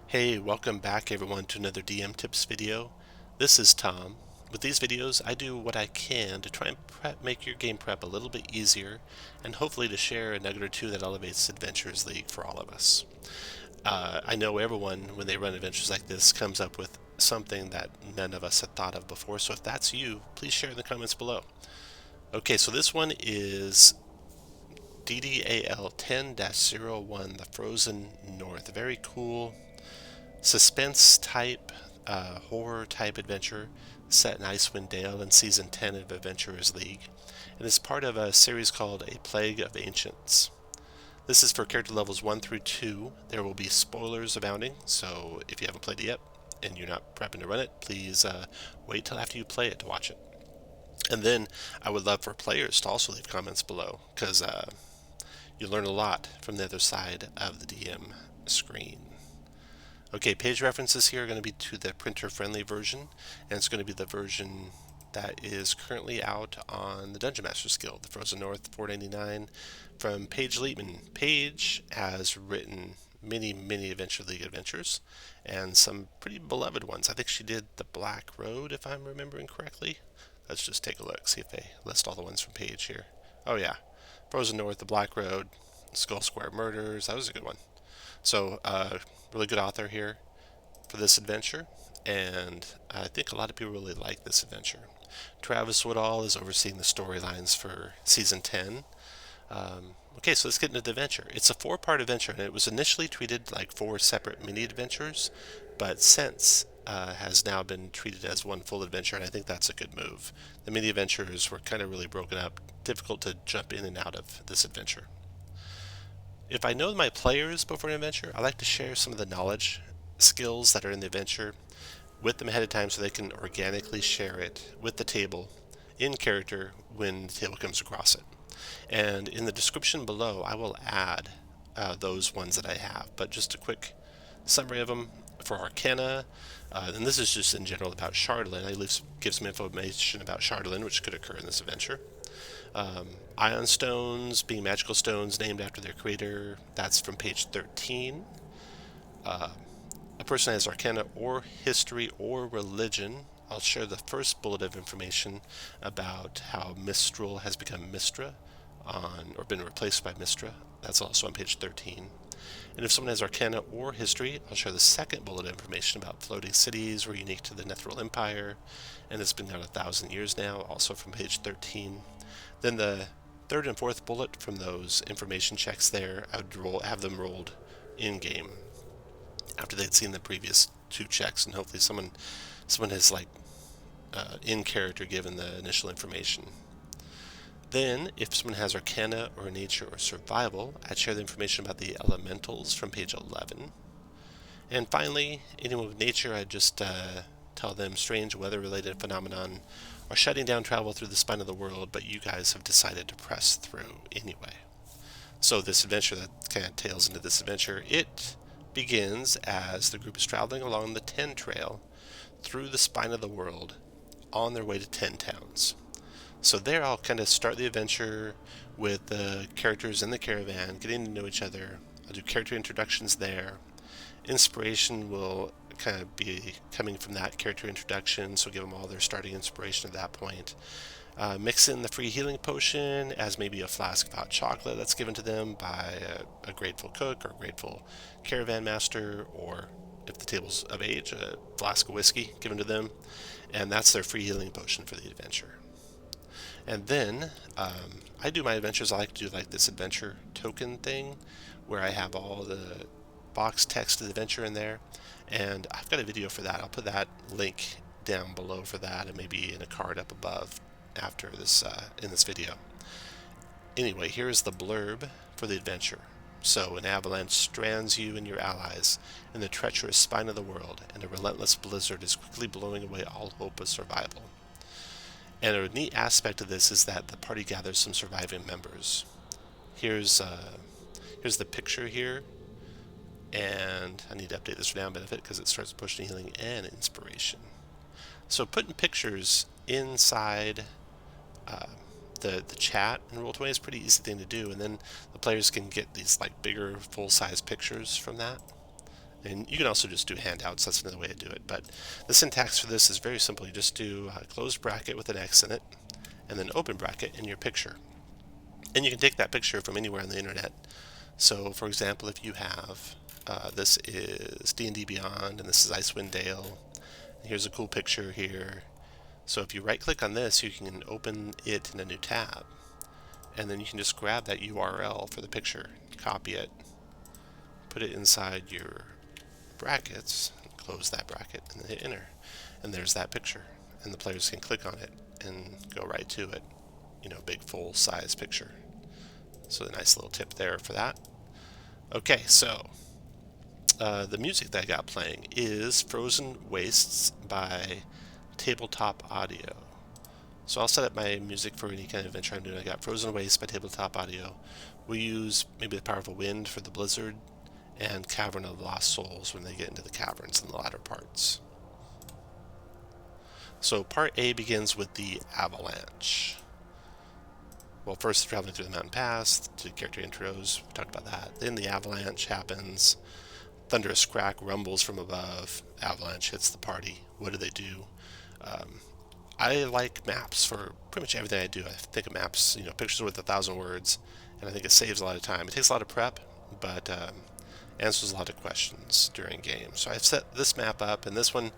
Hey, welcome back everyone to another DM Tips video. This is Tom. With these videos, I do what I can to try and make your game prep a little bit easier, and hopefully to share a nugget or two that elevates Adventures League for all of us. I know everyone, when they run adventures like this, comes up with something that none of us had thought of before, so if that's you, please share in the comments below. Okay, so this one is DDAL10-01, the Frozen North. Very cool suspense type, horror type adventure set in Icewind Dale in Season 10 of Adventurers League, and is part of a series called A Plague of Ancients. This is for character levels 1 through 2. There will be spoilers abounding, so if you haven't played it yet and you're not prepping to run it, please wait till after you play it to watch it. And then I would love for players to also leave comments below, because you learn a lot from the other side of the DM screen. Okay, page references here are going to be to the printer-friendly version, and it's going to be the version that is currently out on the Dungeon Masters Guild, the Frozen North 499 from Paige Leitman. Paige has written many Adventure League adventures, and some pretty beloved ones. I think she did the Black Road, if I'm remembering correctly. Let's just take a look, see if they list all the ones from Paige here. Oh yeah, Frozen North, the Black Road, Skull Square Murders, that was a good one. So, really good author here for this adventure, and I think a lot of people really like this adventure. Travis Woodall is overseeing the storylines for Season 10. Okay, so let's get into the adventure. It's a 4-part adventure, and it was initially treated like 4 separate mini-adventures, but since has now been treated as one full adventure, and I think that's a good move. The mini-adventures were kind of really broken up, difficult to jump in and out of this adventure. If I know my players before an adventure, I like to share some of the knowledge, skills that are in the adventure with them ahead of time so they can organically share it with the table in character when the table comes across it. And in the description below, I will add those ones that I have, but just a quick summary of them for Arcana. And this is just in general about Chardalyn. I give some information about Chardalyn, which could occur in this adventure. Ion stones being magical stones named after their creator. That's from page 13. A person has Arcana or History or Religion. I'll share the first bullet of information about how Mystryl has become Mystra or been replaced by Mystra. That's also on page 13. And if someone has Arcana or History, I'll share the second bullet of information about floating cities were unique to the Netheril Empire, and it's been out 1,000 years now, also from page 13. Then the third and fourth bullet from those information checks there, I would have them rolled in-game after they'd seen the previous 2 checks, and hopefully someone has in character given the initial information. Then, if someone has Arcana or Nature or Survival, I'd share the information about the elementals from page 11. And finally, anyone with Nature, I'd just tell them strange weather-related phenomenon are shutting down travel through the spine of the world, but you guys have decided to press through anyway. So this adventure that kind of tails into this adventure, it begins as the group is traveling along the Ten Trail through the spine of the world on their way to 10 towns. So there I'll kind of start the adventure with the characters in the caravan, getting to know each other. I'll do character introductions there. Inspiration will kind of be coming from that character introduction, so give them all their starting inspiration at that point. Mix in the free healing potion as maybe a flask of hot chocolate that's given to them by a grateful cook or a grateful caravan master, or if the table's of age, a flask of whiskey given to them, and that's their free healing potion for the adventure. And then I do my adventures, I like to do like this adventure token thing where I have all the box text of the adventure in there, and I've got a video for that. I'll put that link down below for that, and maybe in a card up above after this in this video. Anyway, here's the blurb for the adventure. So an avalanche strands you and your allies in the treacherous spine of the world, and a relentless blizzard is quickly blowing away all hope of survival. And a neat aspect of this is that the party gathers some surviving members. Here's the picture here, and I need to update this for now benefit because it starts pushing healing and inspiration. So putting pictures inside the chat in Roll20 is a pretty easy thing to do, and then the players can get these like bigger full-size pictures from that. And you can also just do handouts, that's another way to do it. But the syntax for this is very simple. You just do a closed bracket with an X in it, and then open bracket in your picture. And you can take that picture from anywhere on the internet. So for example, if you have, this is D&D Beyond, and this is Icewind Dale. Here's a cool picture here. So if you right click on this, you can open it in a new tab. And then you can just grab that URL for the picture, copy it, put it inside your brackets, close that bracket, and then hit enter. And there's that picture. And the players can click on it and go right to it. You know, big full size picture. So a nice little tip there for that. Okay, so the music that I got playing is Frozen Wastes by Tabletop Audio. So I'll set up my music for any kind of adventure I'm doing. I got Frozen Wastes by Tabletop Audio. We use maybe the Powerful Wind for the blizzard, and Cavern of the Lost Souls when they get into the caverns in the latter parts. So part A begins with the Avalanche. Well, first traveling through the mountain pass, to character intros, we talked about that. Then the Avalanche happens. Thunderous crack rumbles from above. Avalanche hits the party. What do they do? I like maps for pretty much everything I do. I think of maps, you know, pictures with 1,000 words, and I think it saves a lot of time. It takes a lot of prep, but answers a lot of questions during games. So I've set this map up, and this one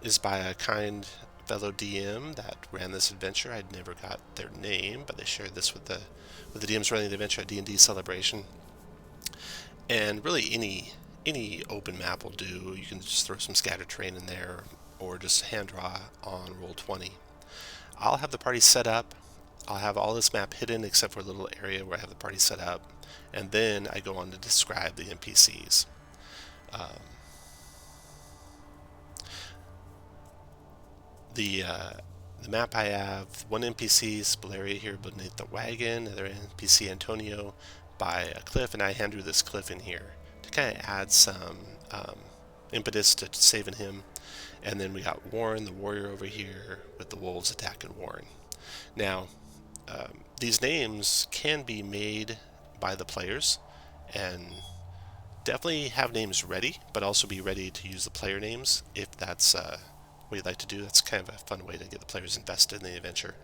is by a kind fellow DM that ran this adventure. I'd never got their name, but they shared this with the DMs running the adventure at D&D Celebration. And really any open map will do. You can just throw some scattered terrain in there, or just hand draw on Roll20. I'll have the party set up. I'll have all this map hidden except for a little area where I have the party set up, and then I go on to describe the NPCs. The map I have, one NPC, Spalaria here beneath the wagon, another NPC, Antonio, by a cliff, and I hand drew this cliff in here to kind of add some impetus to saving him. And then we got Warren, the warrior, over here with the wolves attacking Warren. Now, these names can be made by the players, and definitely have names ready, but also be ready to use the player names if that's what you'd like to do. That's kind of a fun way to get the players invested in the adventure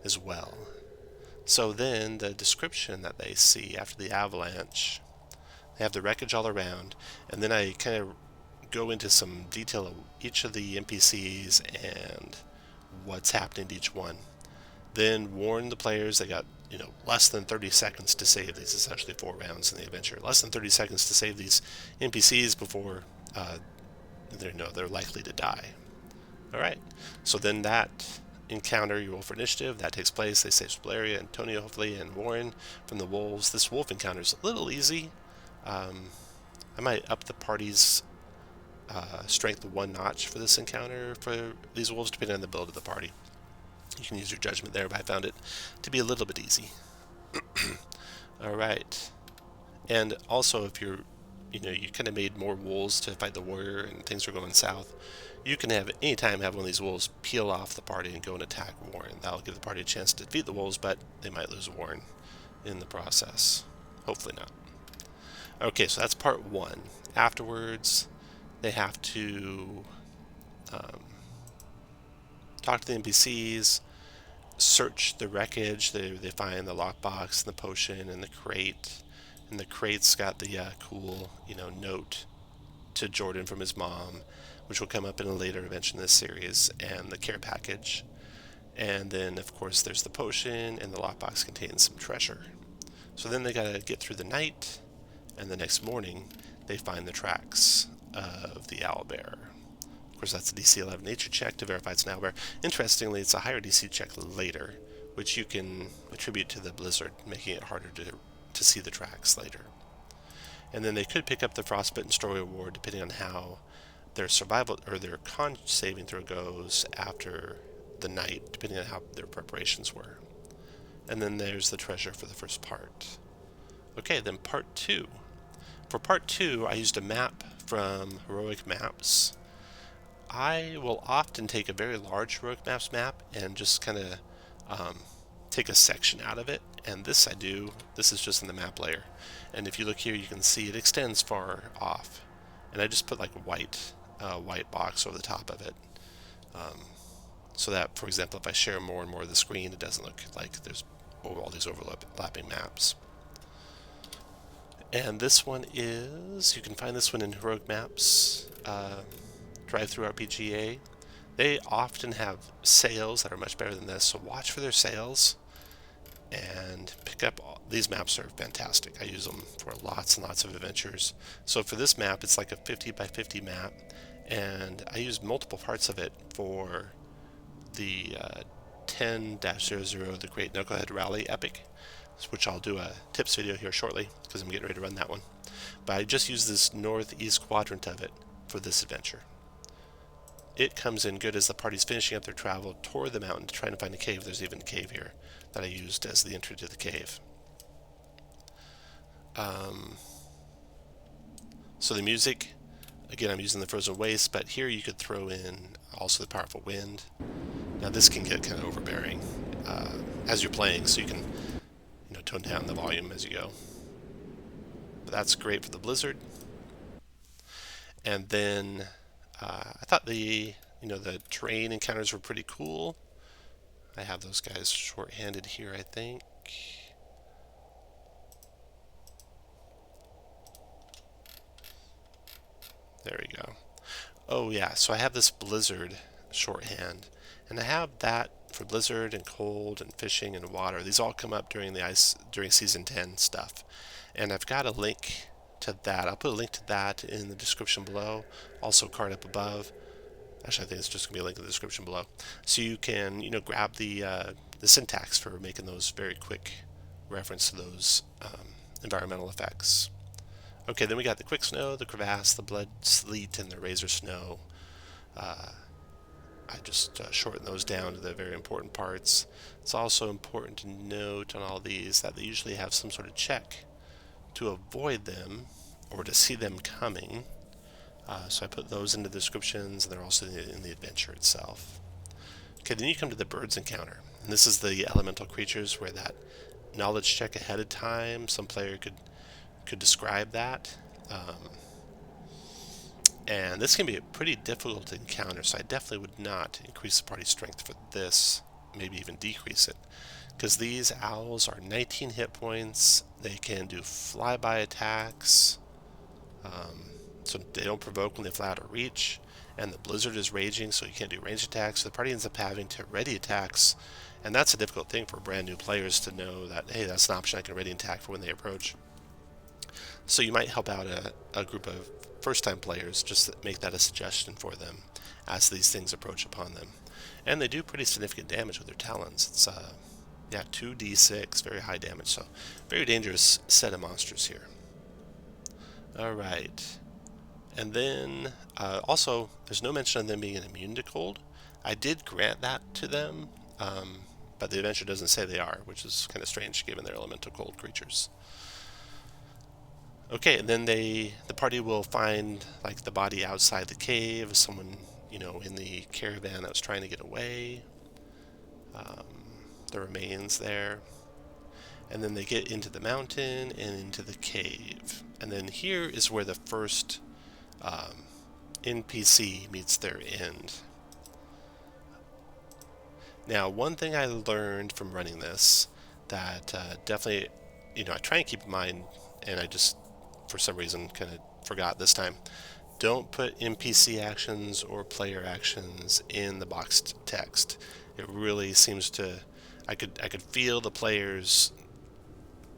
as well. So then the description that they see after the avalanche, they have the wreckage all around, and then I kind of go into some detail of each of the NPCs and what's happening to each one. Then warn the players they got, you know, less than 30 seconds to save these. It's actually 4 rounds in the adventure. Less than 30 seconds to save these NPCs before they're likely to die. All right. So then that encounter, you roll for initiative. That takes place. They save Spalaria, Antonio, hopefully, and Warren from the wolves. This wolf encounter is a little easy. I might up the party's strength 1 notch for this encounter for these wolves, depending on the build of the party. You can use your judgment there, but I found it to be a little bit easy. All right. And also, if you kind of made more wolves to fight the warrior and things are going south, you can have one of these wolves peel off the party and go and attack Warren. That'll give the party a chance to defeat the wolves, but they might lose Warren in the process. Hopefully not. Okay, so that's part 1. Afterwards, they have to talk to the NPCs, search the wreckage. They find the lockbox and the potion and the crate. And the crate's got the cool, note to Jordan from his mom, which will come up in a later adventure in this series, and the care package. And then, of course, there's the potion, and the lockbox contains some treasure. So then they gotta get through the night, and the next morning, they find the tracks of the owlbear. Of course, that's a DC 11 nature check to verify it's an owlbear. Interestingly, it's a higher DC check later, which you can attribute to the blizzard, making it harder to see the tracks later. And then they could pick up the Frostbitten Story Award depending on how their survival or their con saving throw goes after the night, depending on how their preparations were. And then there's the treasure for the first part. Okay, then part 2. For part 2, I used a map from Heroic Maps. I will often take a very large Heroic Maps map and just kind of take a section out of it, and this I do. This is just in the map layer, and if you look here, you can see it extends far off, and I just put like a white box over the top of it, so that, for example, if I share more and more of the screen, it doesn't look like there's all these overlapping maps. And this one is, you can find this one in Heroic Maps, Drive-Thru RPGA. They often have sales that are much better than this, so watch for their sales and pick up. These maps are fantastic. I use them for lots and lots of adventures. So for this map, it's like a 50 by 50 map, and I use multiple parts of it for the 10-00, the Great Knucklehead Rally Epic, which I'll do a tips video here shortly because I'm getting ready to run that one. But I just use this northeast quadrant of it for this adventure. It comes in good as the party's finishing up their travel toward the mountain to try and find a cave. There's even a cave here that I used as the entry to the cave. So the music, again, I'm using the Frozen Waste, but here you could throw in also the Powerful Wind. Now this can get kind of overbearing as you're playing, so you can tone down the volume as you go. But that's great for the blizzard. And then I thought the terrain encounters were pretty cool. I have those guys short-handed here, I think. There we go. Oh yeah, so I have this blizzard shorthand, and I have that for blizzard and cold and fishing and water. These all come up during during season 10 stuff, and I've got a link to that. I'll put a link to that in the description below. Also, a card up above. Actually, I think it's just gonna be a link in the description below, so you can grab the syntax for making those very quick reference to those environmental effects. Okay, then we got the quick snow, the crevasse, the blood sleet, and the razor snow. I just shorten those down to the very important parts. It's also important to note on all these that they usually have some sort of check to avoid them or to see them coming. So I put those into the descriptions, and they're also in the adventure itself. Okay, then you come to the birds encounter. And this is the elemental creatures where that knowledge check ahead of time, some player could describe that. And this can be a pretty difficult encounter, so I definitely would not increase the party strength for this, maybe even decrease it. Because these owls are 19 hit points, they can do flyby attacks, so they don't provoke when they fly out of reach, and the blizzard is raging, so you can't do range attacks, so the party ends up having to ready attacks, and that's a difficult thing for brand new players to know that, hey, that's an option I can ready attack for when they approach. So you might help out a group of first-time players, just make that a suggestion for them as these things approach upon them. And they do pretty significant damage with their talons. It's 2d6, very high damage, so very dangerous set of monsters here. Alright, and then also there's no mention of them being immune to cold. I did grant that to them, but the adventure doesn't say they are, which is kind of strange given they're elemental cold creatures. Okay, and then the party will find like the body outside the cave, someone in the caravan that was trying to get away, the remains there, and then they get into the mountain and into the cave, and then here is where the first NPC meets their end. Now, one thing I learned from running this that definitely I try and keep in mind, and I just for some reason kind of forgot this time. Don't put NPC actions or player actions in the boxed text. It really seems to, I could feel the players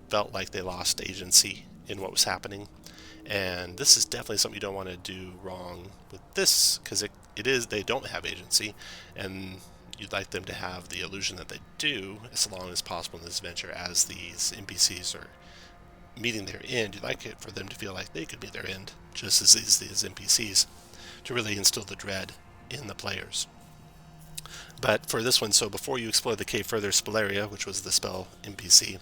felt like they lost agency in what was happening, and this is definitely something you don't want to do wrong with this, because it is, they don't have agency, and you'd like them to have the illusion that they do as long as possible in this adventure as these NPCs are meeting their end. You'd like it for them to feel like they could meet their end just as these NPCs, to really instill the dread in the players. But for this one, so before you explore the cave further, Spelaria, which was the spell NPC,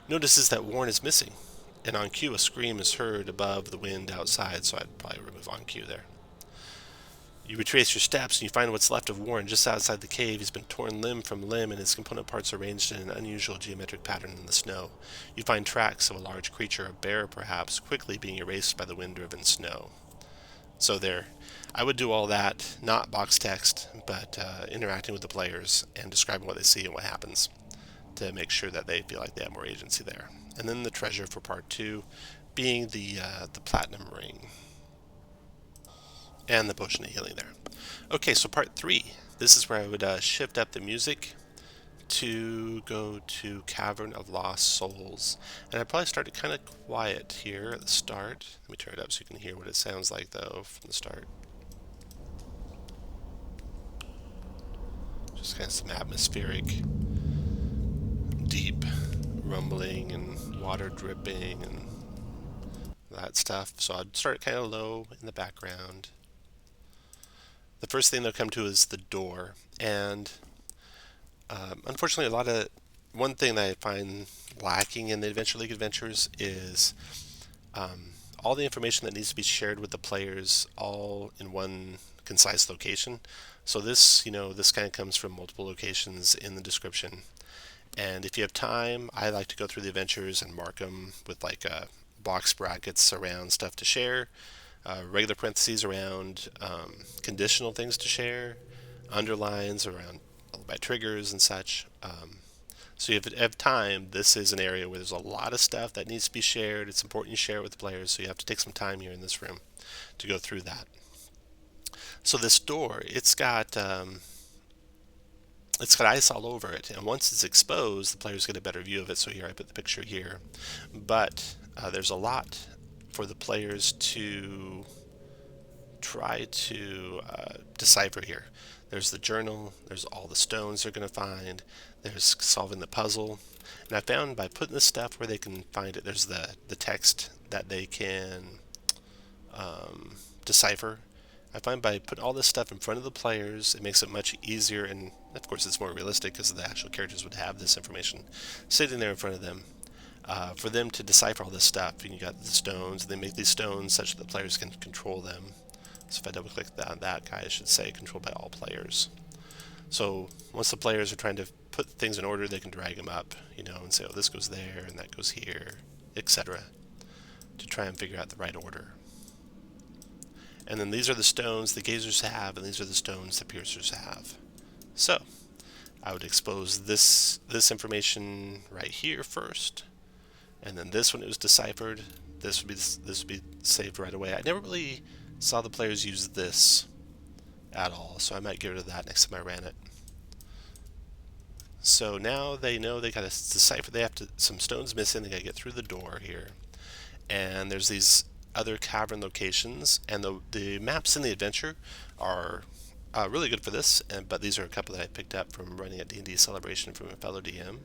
notices that Warren is missing, and on cue a scream is heard above the wind outside, so I'd probably remove on cue there. You retrace your steps and you find what's left of Warren just outside the cave. He's been torn limb from limb and his component parts arranged in an unusual geometric pattern in the snow. You find tracks of a large creature, a bear perhaps, quickly being erased by the wind-driven snow. So there, I would do all that, not box text, but interacting with the players and describing what they see and what happens to make sure that they feel like they have more agency there. And then the treasure for part 2 being the platinum ring and the potion of healing there. Okay, so part 3. This is where I would shift up the music to go to Cavern of Lost Souls. And I'd probably start it kind of quiet here at the start. Let me turn it up so you can hear what it sounds like though from the start. Just kind of some atmospheric, deep rumbling and water dripping and that stuff. So I'd start it kind of low in the background. The first thing they'll come to is the door, and unfortunately, one thing that I find lacking in the Adventure League adventures is all the information that needs to be shared with the players all in one concise location. So this kind of comes from multiple locations in the description. And if you have time, I like to go through the adventures and mark them with like box brackets around stuff to share, regular parentheses around conditional things to share, underlines around by triggers and such. So if you have time, this is an area where there's a lot of stuff that needs to be shared. It's important you share it with the players, so you have to take some time here in this room to go through that. So this door, it's got ice all over it, and once it's exposed, the players get a better view of it. So here I put the picture here, but there's a lot for the players to try to decipher here. There's the journal, there's all the stones they're going to find, there's solving the puzzle, and I found by putting this stuff where they can find it, there's the text that they can decipher. I find by putting all this stuff in front of the players, it makes it much easier, and of course it's more realistic because the actual characters would have this information sitting there in front of them. For them to decipher all this stuff, and you got the stones, and they make these stones such that the players can control them. So if I double click that guy, I should say controlled by all players. So once the players are trying to put things in order, they can drag them up, and say, oh, this goes there, and that goes here, etc., to try and figure out the right order. And then these are the stones the gazers have, and these are the stones the piercers have. So I would expose this information right here first, and then this, when it was deciphered, this would be saved right away. I never really saw the players use this at all, so I might get rid of that next time I ran it. So now they know they got to decipher. They have to some stones missing. They got to get through the door here, and there's these other cavern locations, and the maps in the adventure are really good for this. But these are a couple that I picked up from running a D&D celebration from a fellow DM.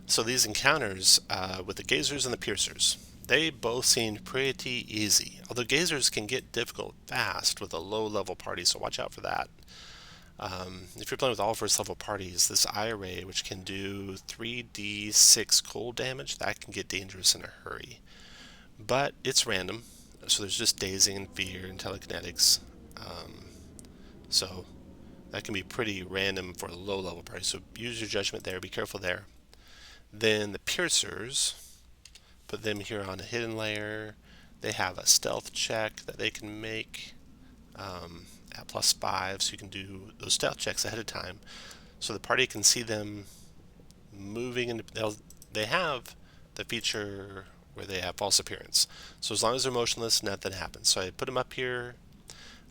So these encounters with the gazers and the piercers, they both seemed pretty easy, although gazers can get difficult fast with a low-level party, so watch out for that. If you're playing with all first level parties, this eye array, which can do 3d6 cold damage, that can get dangerous in a hurry. But it's random, so there's just dazing and fear and telekinetics. So that can be pretty random for a low level party, so use your judgment there, be careful there. Then the piercers, put them here on a hidden layer. They have a stealth check that they can make at +5, so you can do those stealth checks ahead of time, so the party can see them moving. And they have the feature where they have false appearance. So as long as they're motionless, nothing happens. So I put them up here.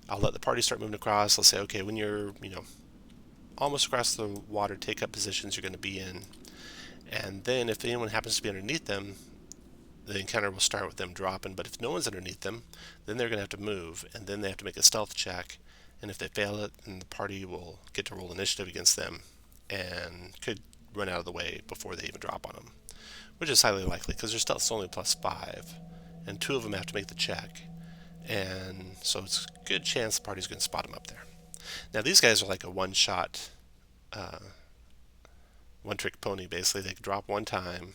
I'll let the party start moving across. I'll say, okay, when you're almost across the water, take up positions you're going to be in. And then if anyone happens to be underneath them, the encounter will start with them dropping. But if no one's underneath them, then they're going to have to move, and then they have to make a stealth check. And if they fail it, then the party will get to roll initiative against them and could run out of the way before they even drop on them, which is highly likely because their stealth's only +5, and 2 of them have to make the check. And so it's a good chance the party's going to spot them up there. Now these guys are like a one-shot, one-trick pony, basically. They can drop one time.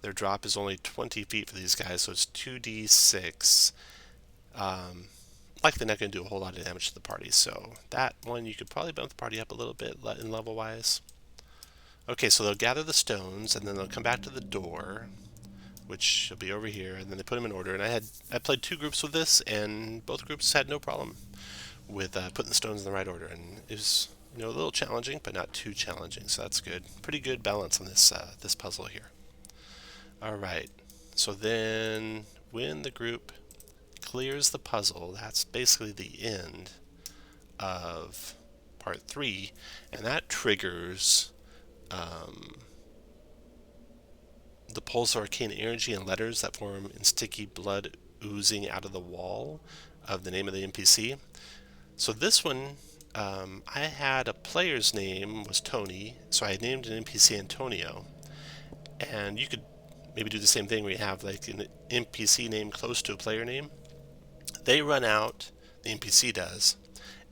Their drop is only 20 feet for these guys, so it's 2d6. Likely not going to do a whole lot of damage to the party, so that one you could probably bump the party up a little bit in level-wise. Okay, so they'll gather the stones, and then they'll come back to the door, which will be over here, and then they put them in order. And I played 2 groups with this, and both groups had no problem with putting the stones in the right order. And it was, a little challenging, but not too challenging, so that's good. Pretty good balance on this this puzzle here. All right, so then when the group clears the puzzle, that's basically the end of part 3, and that triggers the pulse of arcane energy and letters that form in sticky blood oozing out of the wall of the name of the NPC. So this one, I had a player's name was Tony, so I named an NPC Antonio. And you could maybe do the same thing where you have like an NPC name close to a player name. They run out, the NPC does,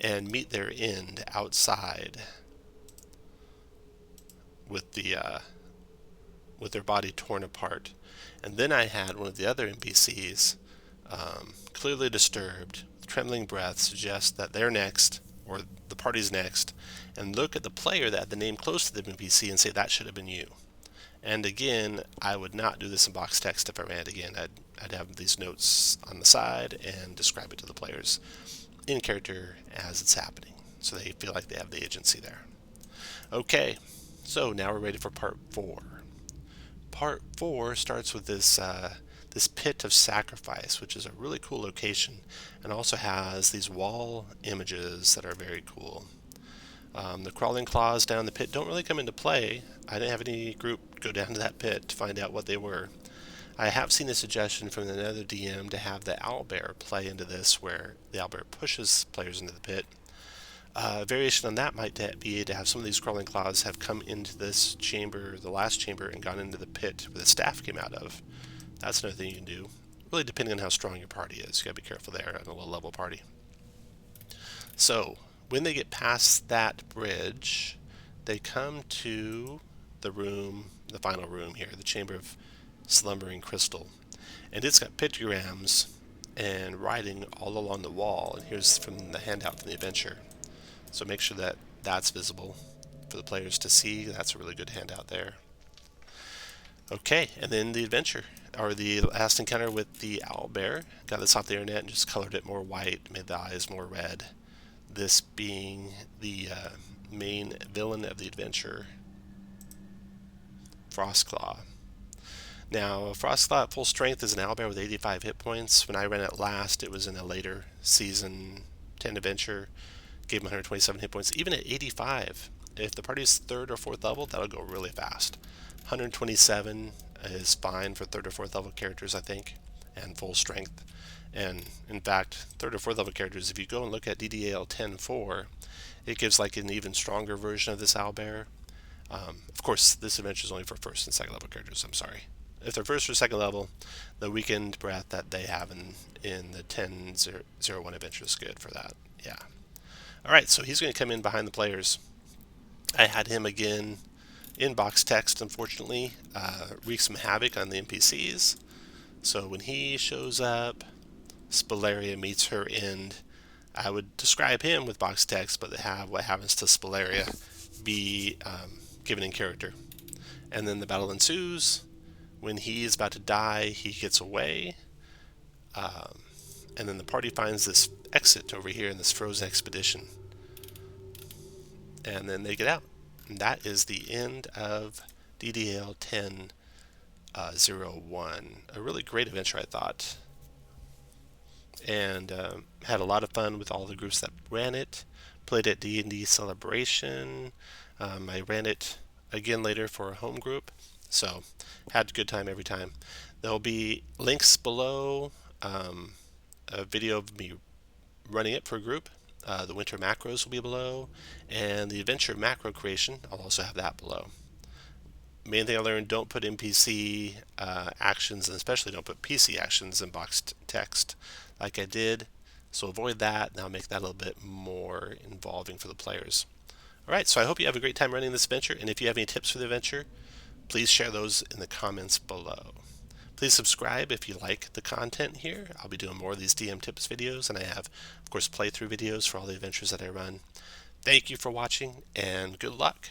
and meet their end outside with their body torn apart. And then I had one of the other NPCs, clearly disturbed, with trembling breath, suggest that they're next, or the party's next, and look at the player that had the name close to the NPC and say, that should have been you. And again, I would not do this in box text if I ran it again. I'd have these notes on the side and describe it to the players in character as it's happening, so they feel like they have the agency there. Okay, so now we're ready for part 4. Part 4 starts with this this pit of sacrifice, which is a really cool location, and also has these wall images that are very cool. The crawling claws down the pit don't really come into play. I didn't have any group go down to that pit to find out what they were. I have seen a suggestion from another DM to have the owlbear play into this, where the owlbear pushes players into the pit. A variation on that might be to have some of these crawling claws have come into this chamber, the last chamber, and gone into the pit where the staff came out of. That's another thing you can do, really depending on how strong your party is. You gotta be careful there on a low level party. So when they get past that bridge, they come to the room, the final room here, the Chamber of Slumbering Crystal. And it's got pictograms and writing all along the wall. And here's from the handout from the adventure. So make sure that that's visible for the players to see. That's a really good handout there. Okay, and then the adventure, or the last encounter with the owlbear. Got this off the internet and just colored it more white, made the eyes more red. This being the main villain of the adventure, Frostclaw. Now, Frostclaw at full strength is an owlbear with 85 hit points. When I ran it last, it was in a later season 10 adventure. Gave him 127 hit points. Even at 85, if the party's 3rd or 4th level, that'll go really fast. 127 is fine for 3rd or 4th level characters, I think, and full strength. And in fact, 3rd or 4th level characters, if you go and look at DDAL10-04, it gives like an even stronger version of this owlbear. Of course, this adventure is only for 1st and 2nd level characters, I'm sorry. If they're 1st or 2nd level, the weakened breath that they have in the 10-01 adventure is good for that. Yeah. Alright, so he's going to come in behind the players. I had him again in box text, unfortunately, wreak some havoc on the NPCs. So when he shows up, Spalaria meets her end. I would describe him with box text, but have what happens to Spalaria be given in character. And then the battle ensues. When he is about to die, he gets away. And then the party finds this exit over here in this frozen expedition. And then they get out. And that is the end of DDAL10-01. A really great adventure, I thought. And had a lot of fun with all the groups that ran it. Played at D&D Celebration. I ran it again later for a home group. So had a good time every time. There'll be links below, a video of me running it for a group. The winter macros will be below, and the adventure macro creation, I'll also have that below. Main thing I learned, don't put NPC actions, and especially don't put PC actions in boxed text like I did. So avoid that, and I'll make that a little bit more involving for the players. Alright, so I hope you have a great time running this adventure, and if you have any tips for the adventure, please share those in the comments below. Please subscribe if you like the content here. I'll be doing more of these DM tips videos, and I have, of course, playthrough videos for all the adventures that I run. Thank you for watching, and good luck.